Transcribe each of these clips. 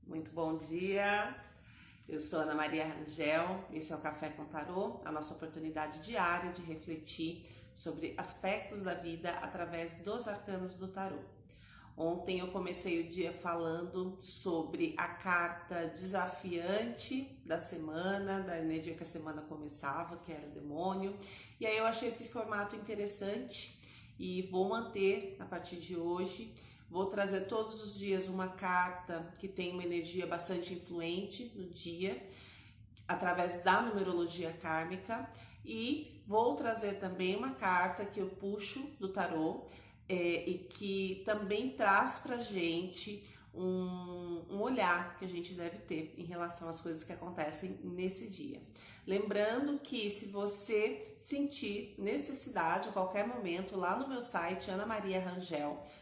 Muito bom dia, eu sou Ana Maria Rangel, esse é o Café com Tarô, a nossa oportunidade diária de refletir sobre aspectos da vida através dos arcanos do tarô. Ontem eu comecei o dia falando sobre a carta desafiante da semana, da energia que a semana começava, que era o demônio, e aí eu achei esse formato interessante e vou manter a partir de hoje. Vou trazer todos os dias uma carta que tem uma energia bastante influente no dia, através da numerologia kármica, e vou trazer também uma carta que eu puxo do tarô e que também traz pra gente um olhar que a gente deve ter em relação às coisas que acontecem nesse dia. Lembrando que se você sentir necessidade a qualquer momento, lá no meu site anamariarangel.com,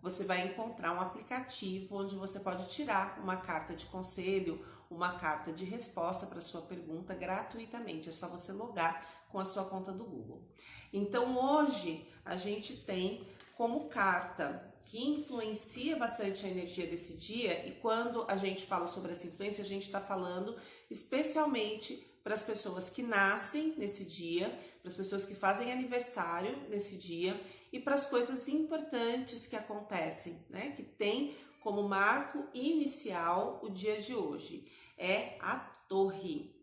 você vai encontrar um aplicativo onde você pode tirar uma carta de conselho, uma carta de resposta para sua pergunta gratuitamente. É só você logar com a sua conta do Google. Então hoje a gente tem como carta que influencia bastante a energia desse dia, e quando a gente fala sobre essa influência, a gente está falando especialmente para as pessoas que nascem nesse dia, para as pessoas que fazem aniversário nesse dia e para as coisas importantes que acontecem, né? Que tem como marco inicial o dia de hoje. É a Torre.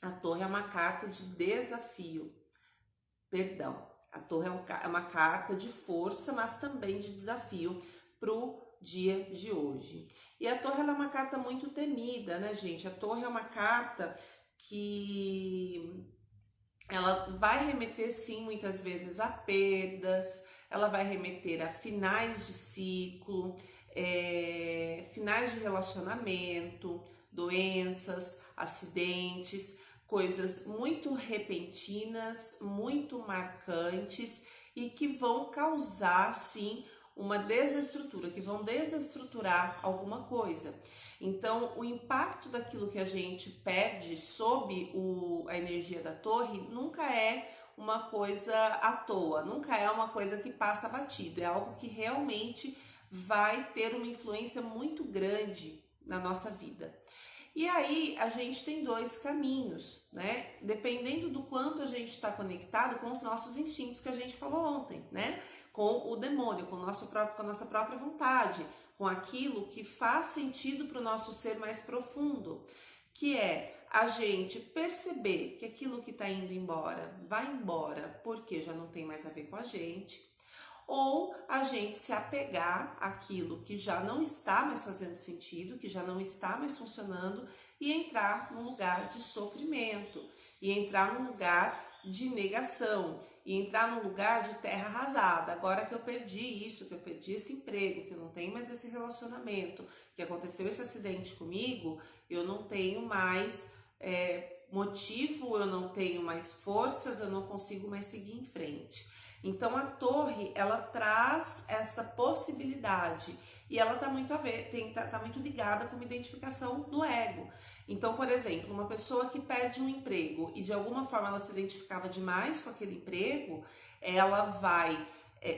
A Torre é uma carta de desafio. Perdão, a Torre é uma carta de força, mas também de desafio para o dia de hoje. E a Torre ela é uma carta muito temida, né, gente? A Torre é uma carta que ela vai remeter, sim, muitas vezes a perdas, ela vai remeter a finais de ciclo, finais de relacionamento, doenças, acidentes, coisas muito repentinas, muito marcantes e que vão causar, sim, uma desestrutura, que vão desestruturar alguma coisa. Então, o impacto daquilo que a gente perde sob a energia da Torre nunca é uma coisa à toa, nunca é uma coisa que passa batido, é algo que realmente vai ter uma influência muito grande na nossa vida. E aí a gente tem dois caminhos, né? Dependendo do quanto a gente está conectado com os nossos instintos que a gente falou ontem, né? Com o demônio, com a nossa própria vontade, com aquilo que faz sentido para o nosso ser mais profundo, que é a gente perceber que aquilo que está indo embora, vai embora porque já não tem mais a ver com a gente, ou a gente se apegar àquilo que já não está mais fazendo sentido, que já não está mais funcionando, e entrar num lugar de sofrimento, e entrar num lugar de negação, e entrar num lugar de terra arrasada. Agora que eu perdi isso, que eu perdi esse emprego, que eu não tenho mais esse relacionamento, que aconteceu esse acidente comigo, eu não tenho mais motivo, eu não tenho mais forças, eu não consigo mais seguir em frente. Então a Torre, ela traz essa possibilidade e ela tá muito a ver, tá muito ligada com uma identificação do ego. Então, por exemplo, uma pessoa que perde um emprego e de alguma forma ela se identificava demais com aquele emprego, ela vai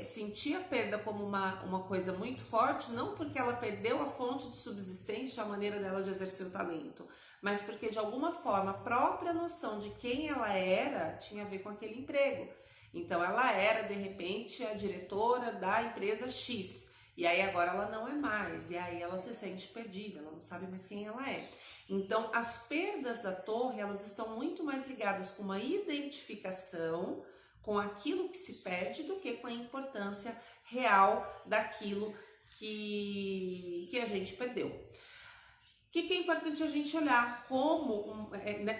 sentir a perda como uma coisa muito forte, não porque ela perdeu a fonte de subsistência, a maneira dela de exercer o talento, mas porque de alguma forma a própria noção de quem ela era tinha a ver com aquele emprego. Então ela era, de repente, a diretora da empresa X, e aí agora ela não é mais, e aí ela se sente perdida, ela não sabe mais quem ela é. Então as perdas da Torre, elas estão muito mais ligadas com uma identificação com aquilo que se perde do que com a importância real daquilo que a gente perdeu. O que é importante a gente olhar como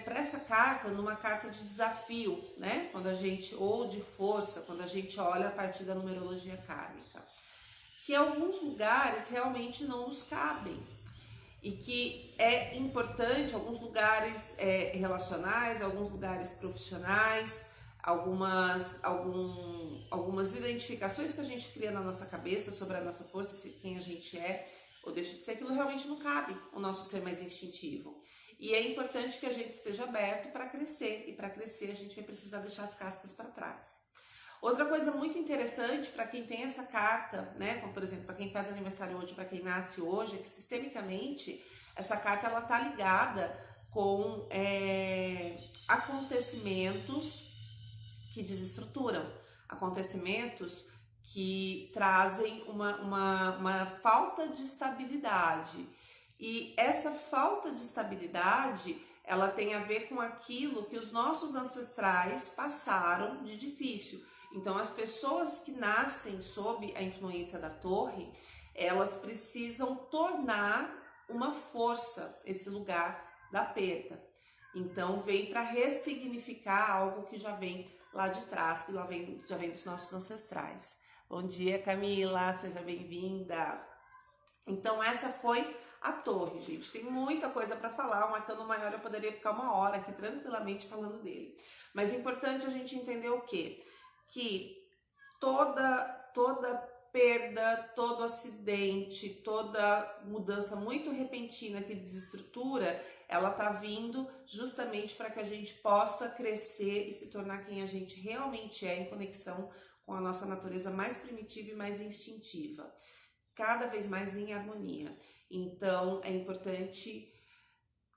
para essa carta, numa carta de desafio, né? Quando a gente, ou de força, quando a gente olha a partir da numerologia kármica, que alguns lugares realmente não nos cabem e que é importante, alguns lugares relacionais, alguns lugares profissionais, algumas identificações que a gente cria na nossa cabeça sobre a nossa força, quem a gente é, ou deixa de ser, aquilo realmente não cabe o nosso ser mais instintivo. E é importante que a gente esteja aberto para crescer, e para crescer a gente vai precisar deixar as cascas para trás. Outra coisa muito interessante para quem tem essa carta, né, como por exemplo, para quem faz aniversário hoje, para quem nasce hoje, é que sistemicamente essa carta ela tá ligada com acontecimentos que desestruturam, acontecimentos que trazem uma falta de estabilidade. E essa falta de estabilidade, ela tem a ver com aquilo que os nossos ancestrais passaram de difícil. Então, as pessoas que nascem sob a influência da torre, elas precisam tornar uma força esse lugar da perda. Então, vem para ressignificar algo que já vem lá de trás, que já vem dos nossos ancestrais. Bom dia, Camila, seja bem-vinda. Então, essa foi a torre, gente. Tem muita coisa para falar, um arcano maior eu poderia ficar 1 hora aqui tranquilamente falando dele. Mas é importante a gente entender o quê? Que toda perda, todo acidente, toda mudança muito repentina que desestrutura, ela tá vindo justamente para que a gente possa crescer e se tornar quem a gente realmente é em conexão com a nossa natureza mais primitiva e mais instintiva, cada vez mais em harmonia. Então é importante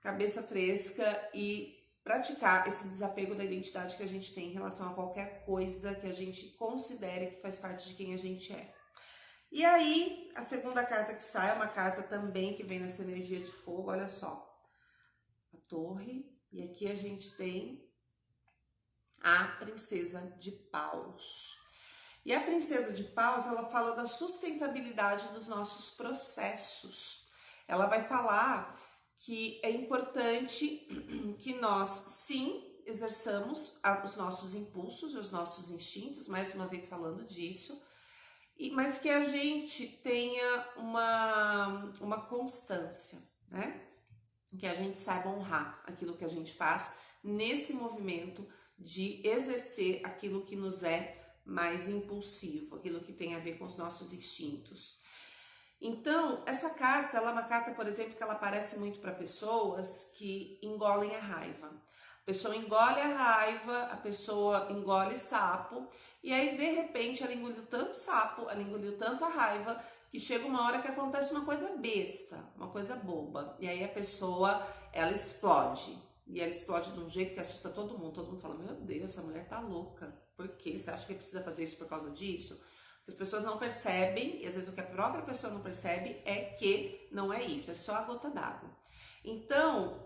cabeça fresca e praticar esse desapego da identidade que a gente tem em relação a qualquer coisa que a gente considere que faz parte de quem a gente é. E aí, a segunda carta que sai é uma carta também que vem nessa energia de fogo, olha só. A torre, e aqui a gente tem a princesa de paus. E a princesa de paus, ela fala da sustentabilidade dos nossos processos. Ela vai falar que é importante que nós, sim, exerçamos os nossos impulsos, os nossos instintos, mais uma vez falando disso, mas que a gente tenha uma constância, né? Que a gente saiba honrar aquilo que a gente faz nesse movimento de exercer aquilo que nos é mais impulsivo, aquilo que tem a ver com os nossos instintos. Então, essa carta, ela é uma carta, por exemplo, que ela aparece muito para pessoas que engolem a raiva. A pessoa engole a raiva, a pessoa engole sapo, e aí, de repente, ela engoliu tanto sapo, ela engoliu tanto a raiva, que chega uma hora que acontece uma coisa besta, uma coisa boba. E aí a pessoa, ela explode. E ela explode de um jeito que assusta todo mundo fala, meu Deus, essa mulher tá louca. Por quê? Você acha que precisa fazer isso por causa disso? As pessoas não percebem, e às vezes o que a própria pessoa não percebe é que não é isso, é só a gota d'água. Então,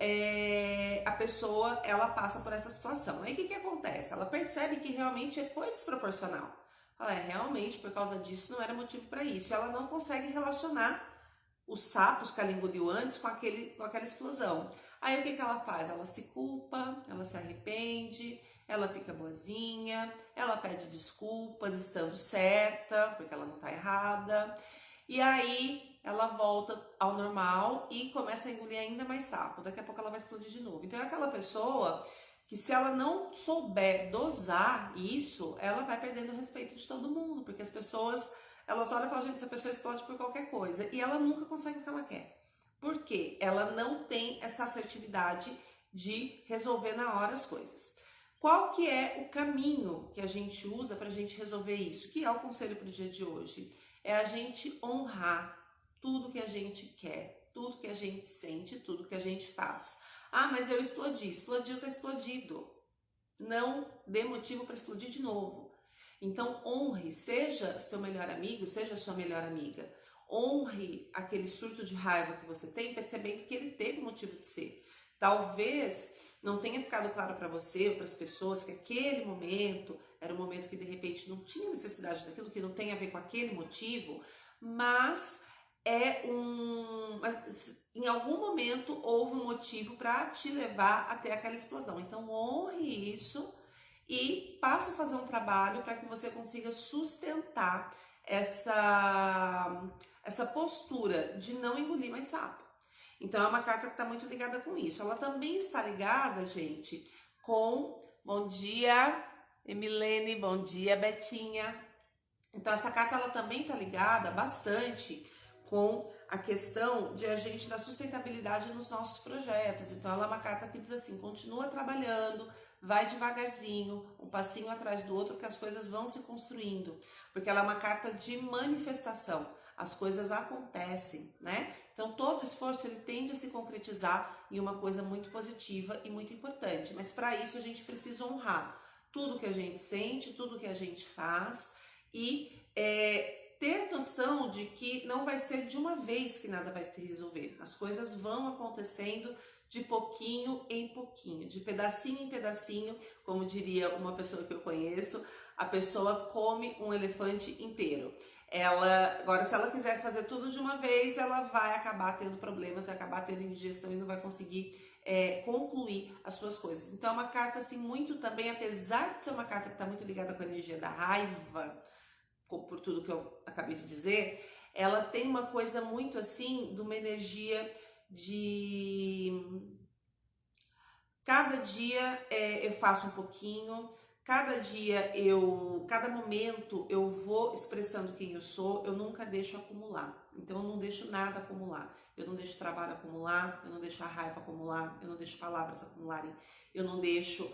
a pessoa, ela passa por essa situação. Aí o que acontece? Ela percebe que realmente foi desproporcional. Fala, realmente, por causa disso, não era motivo para isso. E ela não consegue relacionar os sapos que ela engoliu antes com aquela explosão. Aí o que ela faz? Ela se culpa, ela se arrepende, ela fica boazinha, ela pede desculpas estando certa, porque ela não tá errada. E aí ela volta ao normal e começa a engolir ainda mais sapo. Daqui a pouco ela vai explodir de novo. Então é aquela pessoa que, se ela não souber dosar isso, ela vai perdendo o respeito de todo mundo, porque as pessoas, elas olham e falam, gente, essa pessoa explode por qualquer coisa, e ela nunca consegue o que ela quer. Por quê? Ela não tem essa assertividade de resolver na hora as coisas. Qual que é o caminho que a gente usa para a gente resolver isso? Que é o conselho para o dia de hoje? É a gente honrar tudo que a gente quer, tudo que a gente sente, tudo que a gente faz. Ah, mas eu explodi. Explodiu, tá explodido. Não dê motivo para explodir de novo. Então, honre, seja seu melhor amigo, seja sua melhor amiga. Honre aquele surto de raiva que você tem, percebendo que ele teve motivo de ser. Talvez não tenha ficado claro para você ou para as pessoas que aquele momento era um momento que de repente não tinha necessidade daquilo, que não tem a ver com aquele motivo, mas em algum momento houve um motivo para te levar até aquela explosão. Então honre isso e passe a fazer um trabalho para que você consiga sustentar essa postura de não engolir mais sapo. Então é uma carta que está muito ligada com isso. Ela também está ligada, gente, com... Bom dia, Emilene. Bom dia, Betinha. Então essa carta, ela também está ligada bastante com a questão de a gente dar sustentabilidade nos nossos projetos. Então ela é uma carta que diz assim, continua trabalhando, vai devagarzinho, um passinho atrás do outro, que as coisas vão se construindo, porque ela é uma carta de manifestação. As coisas acontecem, né? Então todo esforço ele tende a se concretizar em uma coisa muito positiva e muito importante. Mas para isso a gente precisa honrar tudo que a gente sente, tudo que a gente faz e ter noção de que não vai ser de uma vez que nada vai se resolver. As coisas vão acontecendo de pouquinho em pouquinho, de pedacinho em pedacinho, como diria uma pessoa que eu conheço, a pessoa come um elefante inteiro. Agora, se ela quiser fazer tudo de uma vez, ela vai acabar tendo problemas, vai acabar tendo indigestão e não vai conseguir concluir as suas coisas. Então é uma carta assim muito também, apesar de ser uma carta que está muito ligada com a energia da raiva, por tudo que eu acabei de dizer, ela tem uma coisa muito assim, de uma energia de cada dia eu faço um pouquinho, cada momento eu vou expressando quem eu sou, eu nunca deixo acumular. Então eu não deixo nada acumular. Eu não deixo trabalho acumular, eu não deixo a raiva acumular, eu não deixo palavras acumularem, eu não deixo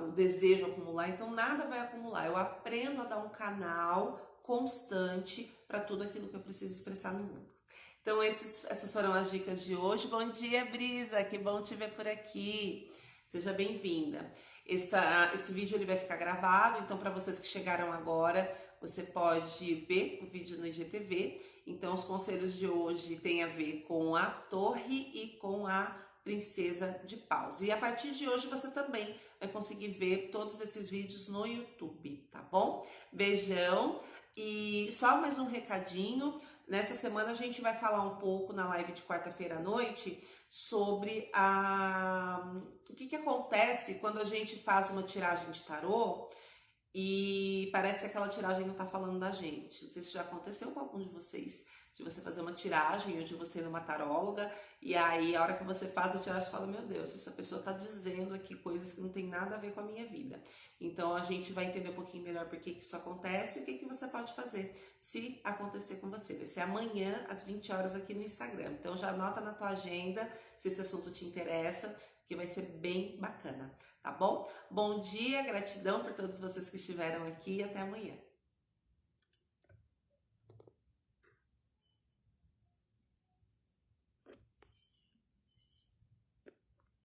o desejo acumular, então nada vai acumular. Eu aprendo a dar um canal constante para tudo aquilo que eu preciso expressar no mundo. Então essas foram as dicas de hoje. Bom dia, Brisa, que bom te ver por aqui. Seja bem-vinda. Esse vídeo ele vai ficar gravado, então para vocês que chegaram agora, você pode ver o vídeo no IGTV. Então os conselhos de hoje têm a ver com a torre e com a princesa de paus. E a partir de hoje você também vai conseguir ver todos esses vídeos no YouTube, tá bom? Beijão e só mais um recadinho. Nessa semana a gente vai falar um pouco na live de quarta-feira à noite sobre o que acontece quando a gente faz uma tiragem de tarô e parece que aquela tiragem não tá falando da gente. Não sei se já aconteceu com algum de vocês, de você fazer uma tiragem ou de você ir numa taróloga e aí a hora que você faz a tiragem você fala, meu Deus, essa pessoa tá dizendo aqui coisas que não tem nada a ver com a minha vida. Então a gente vai entender um pouquinho melhor por que isso acontece e o que você pode fazer se acontecer com você. Vai ser amanhã às 20 horas aqui no Instagram. Então já anota na tua agenda se esse assunto te interessa, que vai ser bem bacana, tá bom? Bom dia, gratidão por todos vocês que estiveram aqui e até amanhã.